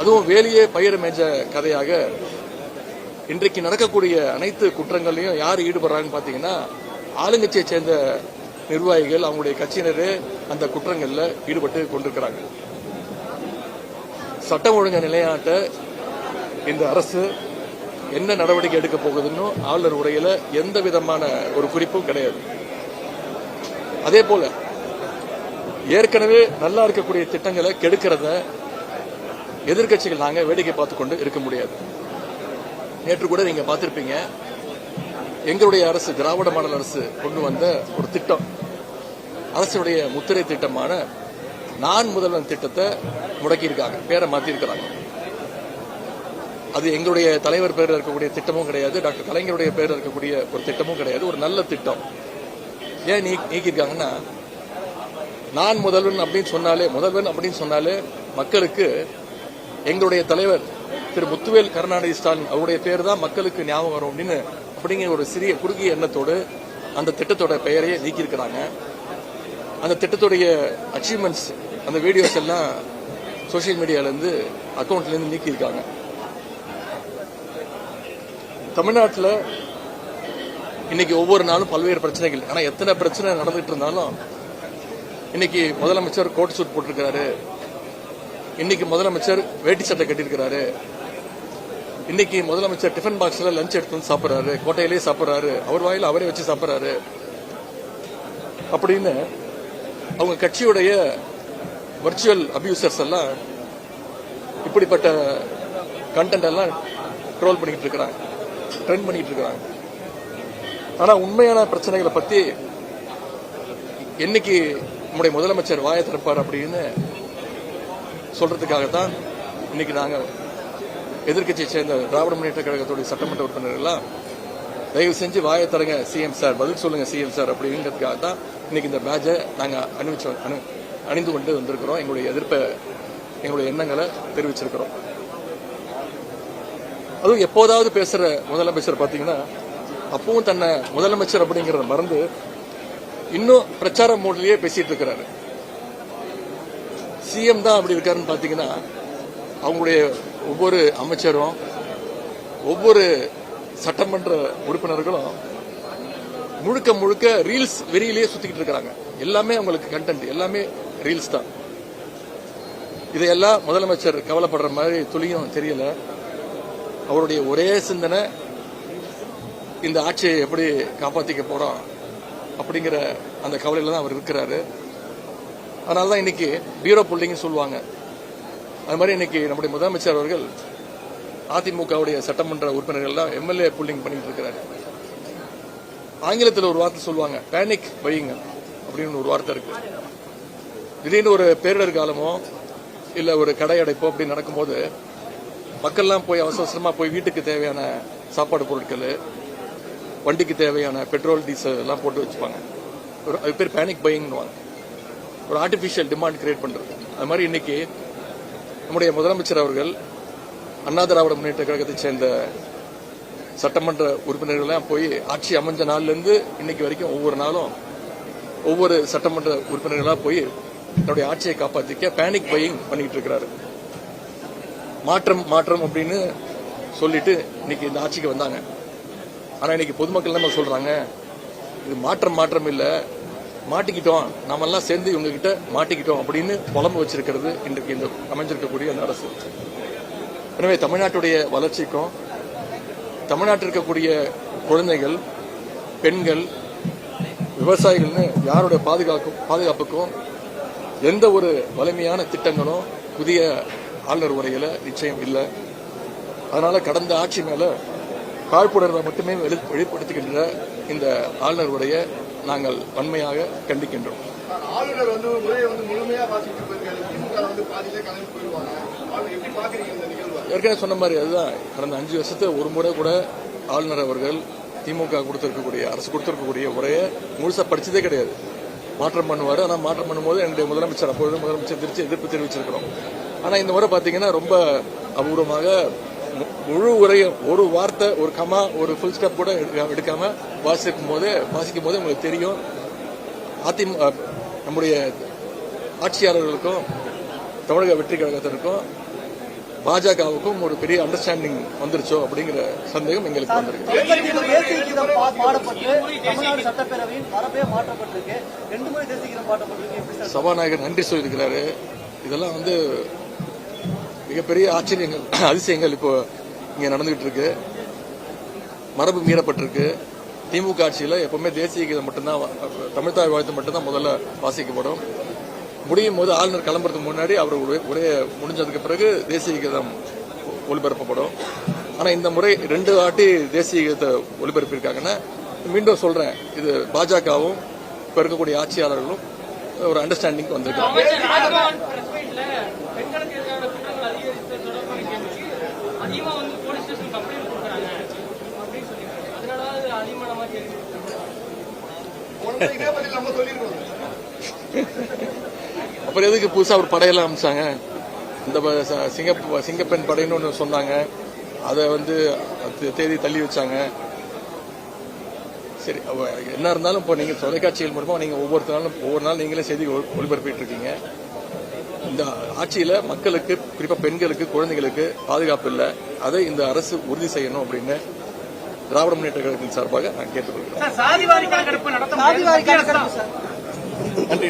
அதுவும் வேலையே பயிர் மேய்ச்ச கதையாக இன்றைக்கு நடக்கக்கூடிய அனைத்து குற்றங்களையும் யார் ஈடுபடுறாங்கன்னு பாத்தீங்கன்னா ஆளுங்கட்சியை சேர்ந்த நிர்வாகிகள், அவங்களுடைய கட்சியினரே அந்த குற்றங்கள்ல ஈடுபட்டு கொண்டிருக்கிறாங்க. சட்டம் ஒழுங்கு நிலைநாட்ட இந்த அரசு என்ன நடவடிக்கை எடுக்க போகுதுன்னு ஆளுநர் உரையில எந்த விதமான ஒரு குறிப்பும் கிடையாது. அதே போல ஏற்கனவே நல்லா இருக்கக்கூடிய திட்டங்களை கெடுக்கிறத எதிர்கட்சிகள் நாங்க வேடிக்கை பார்த்துக் கொண்டு இருக்க முடியாது. நேற்று கூட நீங்க பார்த்திருப்பீங்க, எங்களுடைய அரசு, திராவிட மாடல் அரசு கொண்டு வந்த ஒரு திட்டம், அரசுடைய முத்திரை திட்டமான நான் முதல்வன் திட்டத்தை முடக்கியிருக்காங்க, பேரை மாத்திருக்கிறாங்க. அது எங்களுடைய தலைவர் பேரில் இருக்கக்கூடிய திட்டமும் கிடையாது, டாக்டர் கலைஞருடைய பேரில் இருக்கக்கூடிய ஒரு திட்டமும் கிடையாது. ஒரு நல்ல திட்டம். ஏன் நீக்கியிருக்காங்கன்னா, நான் முதல்வன் அப்படின்னு சொன்னாலே மக்களுக்கு எங்களுடைய தலைவர் திரு முத்துவேல் கருணாநிதி ஸ்டாலின் அவருடைய பேர் தான் மக்களுக்கு ஞாபகம் வரும் அப்படிங்கிற ஒரு சிறிய குறுகிய எண்ணத்தோடு அந்த திட்டத்தோட பெயரையே நீக்கியிருக்கிறாங்க. அந்த திட்டத்துடைய அச்சீவ்மெண்ட்ஸ், அந்த வீடியோஸ் எல்லாம் சோசியல் மீடியால இருந்து அக்கௌண்ட்ல இருந்து நீக்கியிருக்காங்க. தமிழ்நாட்டில் இன்னைக்கு ஒவ்வொரு நாளும் பல்வேறு பிரச்சனைகள். ஆனா எத்தனை பிரச்சனை நடந்துட்டு இருந்தாலும் இன்னைக்கு முதலமைச்சர் கோட் சூட் போட்டிருக்கிறாரு, இன்னைக்கு முதலமைச்சர் வேட்டி சட்டை கட்டியிருக்கிறாரு, இன்னைக்கு முதலமைச்சர் டிஃபன் பாக்ஸ்ல லஞ்ச் எடுத்து வந்து சாப்பிடுறாரு, கோட்டையிலே சாப்பிடுறாரு, அவர் வாயில அவரே வச்சு சாப்பிடுறாரு அப்படின்னு அவங்க கட்சியுடைய வர்ச்சுவல் அபியூசர்ஸ் எல்லாம் இப்படிப்பட்ட கண்டென்ட் எல்லாம் ட்ரோல் பண்ணிட்டு இருக்கிறாங்க, ட்ரெண்ட் பண்ணிட்டு இருக்கிறாங்க. ஆனா உண்மையான பிரச்சனைகளை பத்தி என்னைக்கு நம்முடைய முதலமைச்சர் வாயை திறப்பார் அப்படின்னு சொல்றதுக்காகத்தான் இன்னைக்கு நாங்க எதிர்கட்சியை சேர்ந்த திராவிட முன்னேற்ற கழகத்துடைய சட்டமன்ற உறுப்பினர்கள் தயவு செஞ்சு வாயை தரங்க சிஎம் சார், பதில் சொல்லுங்க சிஎம் சார் அப்படிங்கிறதுக்காக தான் இன்னைக்கு இந்த பேட்சை நாங்க அணிந்து கொண்டு வந்திருக்கிறோம். எங்களுடைய எண்ணங்களை தெரிவிச்சிருக்கிறோம். அதுவும் எப்போதாவது பேசுற முதலமைச்சர் பாத்தீங்கன்னா அப்பவும் தன்னை முதலமைச்சர் அப்படிங்கறத மறந்து இன்னும் பிரச்சார மோட்லயே பேசிட்டு இருக்கிறாரு. சிஎம் தான் அப்படி இருக்காருன்னு பாத்தீங்கன்னா அவங்களுடைய ஒவ்வொரு அமைச்சரும் ஒவ்வொரு சட்டமன்ற உறுப்பினர்களும் முழுக்க முழுக்க ரீல்ஸ் வெறியிலேயே சுத்திக்கிட்டு இருக்கிறாங்க. எல்லாமே அவங்களுக்கு கண்டென்ட், எல்லாமே ரீல்ஸ் தான். இதையெல்லாம் முதலமைச்சர் கவலைப்படுற மாதிரி துளியும் தெரியல. அவருடைய ஒரே சிந்தனை இந்த ஆட்சியை எப்படி காப்பாற்றிக்க போறோம் அப்படிங்கிற அந்த கவலையில தான் அவர் இருக்கிறாரு. அதனாலதான் இன்னைக்கு பீரோ புல்லிங் சொல்லுவாங்க. அது மாதிரி இன்னைக்கு நம்முடைய முதலமைச்சர் அவர்கள் அதிமுகவுடைய சட்டமன்ற உறுப்பினர்கள் எம்எல்ஏ புல்லிங் பண்ணிட்டு இருக்கிறாரு. ஆங்கிலத்தில் ஒரு வார்த்தை சொல்லுவாங்க, பேனிக் பையிங் அப்படின்னு ஒரு வார்த்தை இருக்கு. திடீர்னு ஒரு பேரிடர் காலமோ இல்ல ஒரு கடை அடைப்போ அப்படி நடக்கும்போது மக்கள்லாம் போய் அவசரமா போய் வீட்டுக்கு தேவையான சாப்பாடு பொருட்கள், வண்டிக்கு தேவையான பெட்ரோல், டீசல் எல்லாம் போட்டு வச்சுப்பாங்க. அது பேர் பேனிக் பையிங், ஒரு ஆர்டிபிஷியல் டிமாண்ட் கிரியேட் பண்றது. அது மாதிரி இன்னைக்கு நம்முடைய முதலமைச்சர் அவர்கள் அண்ணா திராவிட முன்னேற்ற கழகத்தை சேர்ந்த சட்டமன்ற உறுப்பினர்கள் போய் ஆட்சி அமைஞ்ச நாள்ல இருந்து இன்னைக்கு வரைக்கும் ஒவ்வொரு நாளும் ஒவ்வொரு சட்டமன்ற உறுப்பினர்களா போய் தன்னுடைய ஆட்சியை காப்பாற்றிக்க பேனிக் பையிங் பண்ணிட்டு இருக்கிறாரு. மாற்றம் அப்படின்னு சொல்லிட்டு இன்னைக்கு இந்த ஆட்சிக்கு வந்தாங்க. ஆனா இன்னைக்கு பொதுமக்கள் நம்ம சொல்றாங்க, இது மாற்றம் இல்ல, மாட்டிக்கிட்டோம், நாம எல்லாம் சேர்ந்து இவங்க கிட்ட மாட்டிக்கிட்டோம் அப்படின்னு புலம்பு வச்சிருக்கிறது இன்றைக்கு இந்த அமைஞ்சிருக்கக்கூடிய அந்த அரசு. எனவே தமிழ்நாட்டுடைய வளர்ச்சிக்கும் தமிழ்நாட்டில் இருக்கக்கூடிய குழந்தைகள், பெண்கள், விவசாயிகள்னு யாருடைய பாதுகாப்புக்கும் எந்த ஒரு வலிமையான திட்டங்களும் புதிய ஆளுநர் உரையில நிச்சயம் இல்லை. அதனால கடந்த ஆட்சி மேல காழ்ப்புணர்வை மட்டுமே வெளிப்படுத்துகின்ற இந்த ஆளுநர் உரையை நாங்கள் வன்மையாக கண்டிக்கின்றோம். ஆளுநர் உரையை முழுமையா ஏற்கனவே சொன்ன மாதிரி அதுதான், கடந்த 5 வருஷத்துல ஒரு முறை கூட ஆளுநர் அவர்கள் திமுக கொடுத்திருக்கக்கூடிய, அரசு கொடுத்திருக்கக்கூடிய உரையை முழுசா படிச்சதே கிடையாது. மாற்றம் பண்ணுவாரு. ஆனா மாற்றம் பண்ணும்போது என்னுடைய முதலமைச்சர், அப்பொழுது முதலமைச்சர் திருச்சி எதிர்ப்பு தெரிவிச்சிருக்கிறோம். ஆனா இந்த முறை பாத்தீங்கன்னா ரொம்ப அபூர்வமாக முழு உரையும் ஒரு வார்த்தை, ஒரு கமா, ஒரு ஃபுல் ஸ்டாப் கூட எடுக்காம வாசிக்கும் போது உங்களுக்கு தெரியும் நம்முடைய ஆட்சியாளர்களுக்கும் தமிழக வெற்றி கழகத்திற்கும் பாஜகவுக்கும் ஒரு பெரிய அண்டர்ஸ்டாண்டிங் வந்துருச்சோ அப்படிங்கிற சந்தேகம் எங்களுக்கு வந்திருக்கு. தேசிய கீதம் பாடப்பட்டு தமிழ்நாடு சட்டப்பேரவையின் மரபே மாற்றப்பட்டிருக்கு. 2 முறை தேசிய கீதம் பாடப்பட்டிருக்கு. சபாநாயகர் நன்றி சொல்லியிருக்கிறாரு. இதெல்லாம் மிகப்பெரிய ஆச்சரியங்கள், அதிசயங்கள் இப்போ இங்க நடந்துகிட்டு இருக்கு. மரபு மீறப்பட்டிருக்கு. திமுக ஆட்சியில் எப்பவுமே தேசிய கீதம் மட்டும்தான், தமிழ்தாய் வாழ்த்து மட்டும்தான் முதல்ல வாசிக்கப்படும். முடியும் போது ஆளுநர் கிளம்புறதுக்கு முன்னாடி அவர் உரைய முடிஞ்சதுக்கு பிறகு தேசிய கீதம் ஒளிபரப்பப்படும். ஆனா இந்த முறை 2 வாட்டி தேசிய கீதத்தை ஒளிபரப்பியிருக்காங்கன்னா, மீண்டும் சொல்றேன், இது பாஜகவும் இப்ப இருக்கக்கூடிய ஆட்சியாளர்களும் ஒரு அண்டர்ஸ்டாண்டிங் வந்திருக்காங்க. இதே பதில் நம்ம சொல்லிருக்கோம். அப்புறம் எதுக்கு புதுசா ஒரு படையெல்லாம் அமைச்சாங்க? இந்த சிங்கப்பெண் படைன்னு ஒன்று சொன்னாங்க, அதை தேதி தள்ளி வச்சாங்க. சரி, என்ன இருந்தாலும் இப்போ நீங்க தொலைக்காட்சிகள் மூலமா நீங்க ஒவ்வொரு நாள் நீங்களே செய்தி ஒளிபரப்பிட்டு இருக்கீங்க. இந்த ஆட்சியில மக்களுக்கு, குறிப்பா பெண்களுக்கு, குழந்தைகளுக்கு பாதுகாப்பு இல்லை. அதை இந்த அரசு உறுதி செய்யணும் அப்படின்னு திராவிட முன்னேற்ற கழகத்தின் சார்பாக நான் கேட்டுக்கொள்கிறேன். சாதிவாரி கணக்கெடுப்பு நன்றி.